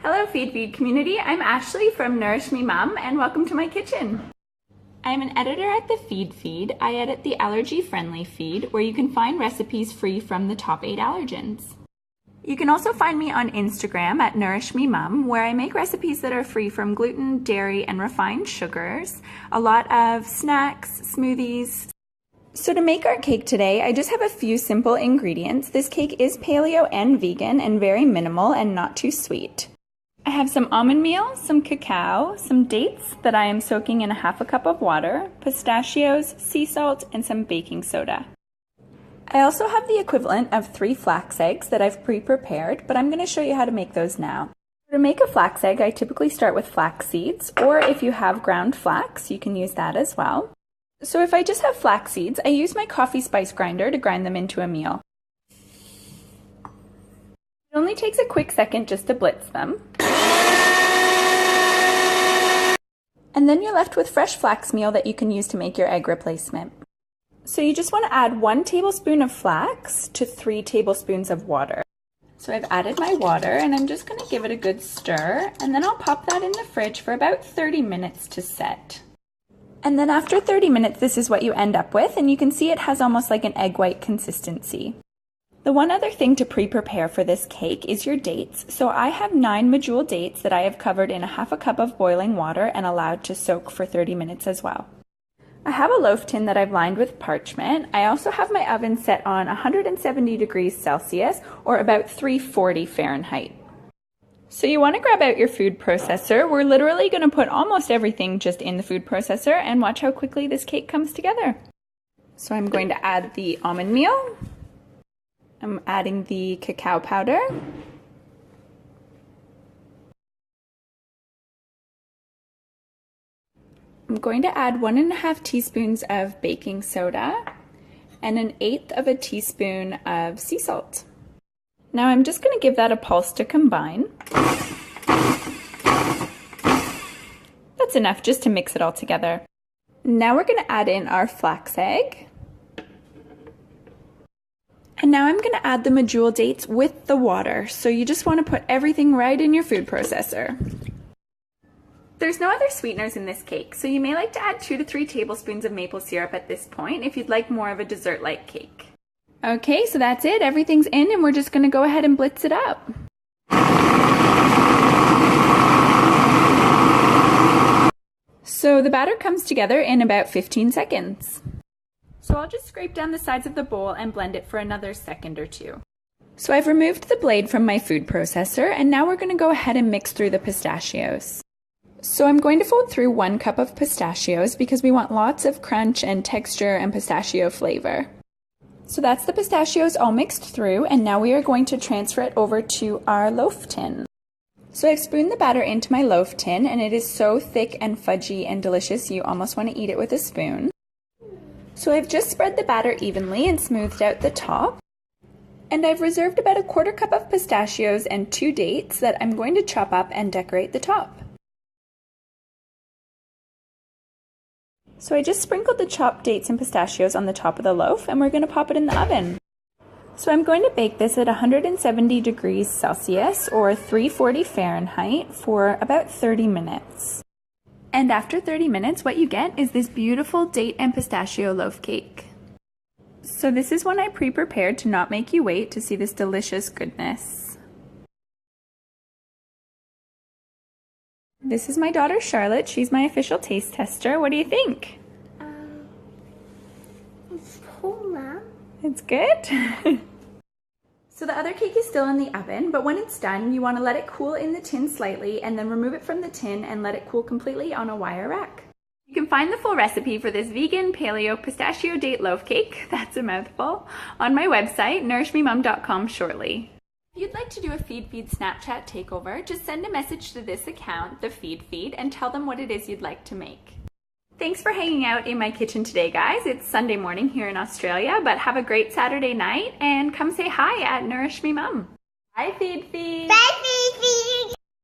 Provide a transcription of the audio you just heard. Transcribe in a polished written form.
Hello Feedfeed community, I'm Ashley from Nourish Me Mum and welcome to my kitchen. I'm an editor at the Feedfeed. I edit the allergy-friendly feed where you can find recipes free from the top 8 allergens. You can also find me on Instagram at Nourish Me Mum, where I make recipes that are free from gluten, dairy, and refined sugars, a lot of snacks, smoothies. So to make our cake today, I just have a few simple ingredients. This cake is paleo and vegan and very minimal and not too sweet. I have some almond meal, some cacao, some dates that I am soaking in a half a cup of water, pistachios, sea salt, and some baking soda. I also have the equivalent of 3 flax eggs that I've pre-prepared, but I'm going to show you how to make those now. To make a flax egg, I typically start with flax seeds, or if you have ground flax, you can use that as well. So if I just have flax seeds, I use my coffee spice grinder to grind them into a meal. It only takes a quick second just to blitz them. And then you're left with fresh flax meal that you can use to make your egg replacement. So you just want to add 1 tablespoon of flax to 3 tablespoons of water. So I've added my water and I'm just going to give it a good stir, and then I'll pop that in the fridge for about 30 minutes to set. And then after 30 minutes, this is what you end up with, and you can see it has almost like an egg white consistency. The one other thing to pre-prepare for this cake is your dates. So I have 9 medjool dates that I have covered in a half a cup of boiling water and allowed to soak for 30 minutes as well. I have a loaf tin that I've lined with parchment. I also have my oven set on 170 degrees Celsius or about 340 Fahrenheit. So you want to grab out your food processor. We're literally going to put almost everything just in the food processor and watch how quickly this cake comes together. So I'm going to add the almond meal. I'm adding the cacao powder. I'm going to add 1½ teaspoons of baking soda and 1/8 of a teaspoon of sea salt. Now I'm just going to give that a pulse to combine. That's enough just to mix it all together. Now we're going to add in our flax egg. And now I'm going to add the medjool dates with the water. So you just want to put everything right in your food processor. There's no other sweeteners in this cake, so you may like to add 2 to 3 tablespoons of maple syrup at this point if you'd like more of a dessert-like cake. Okay, so that's it. Everything's in and we're just going to go ahead and blitz it up. So the batter comes together in about 15 seconds. So I'll just scrape down the sides of the bowl and blend it for another second or 2. So I've removed the blade from my food processor and now we're going to go ahead and mix through the pistachios. So I'm going to fold through 1 cup of pistachios because we want lots of crunch and texture and pistachio flavor. So that's the pistachios all mixed through, and now we are going to transfer it over to our loaf tin. So I've spooned the batter into my loaf tin and it is so thick and fudgy and delicious you almost want to eat it with a spoon. So I've just spread the batter evenly and smoothed out the top. And I've reserved about 1/4 cup of pistachios and 2 dates that I'm going to chop up and decorate the top. So I just sprinkled the chopped dates and pistachios on the top of the loaf and we're going to pop it in the oven. So I'm going to bake this at 170 degrees Celsius or 340 Fahrenheit for about 30 minutes. And after 30 minutes, what you get is this beautiful date and pistachio loaf cake. So this is one I pre-prepared to not make you wait to see this delicious goodness. This is my daughter Charlotte. She's my official taste tester. What do you think? It's cool, Mom. It's good? So the other cake is still in the oven, but when it's done, you want to let it cool in the tin slightly and then remove it from the tin and let it cool completely on a wire rack. You can find the full recipe for this vegan paleo pistachio date loaf cake, that's a mouthful, on my website, nourishmemum.com shortly. If you'd like to do a Feedfeed Snapchat takeover, just send a message to this account, the Feedfeed, and tell them what it is you'd like to make. Thanks for hanging out in my kitchen today, guys. It's Sunday morning here in Australia, but have a great Saturday night and come say hi at Nourish Me Mum. Bye, Feedfeed. Bye, Feedfeed.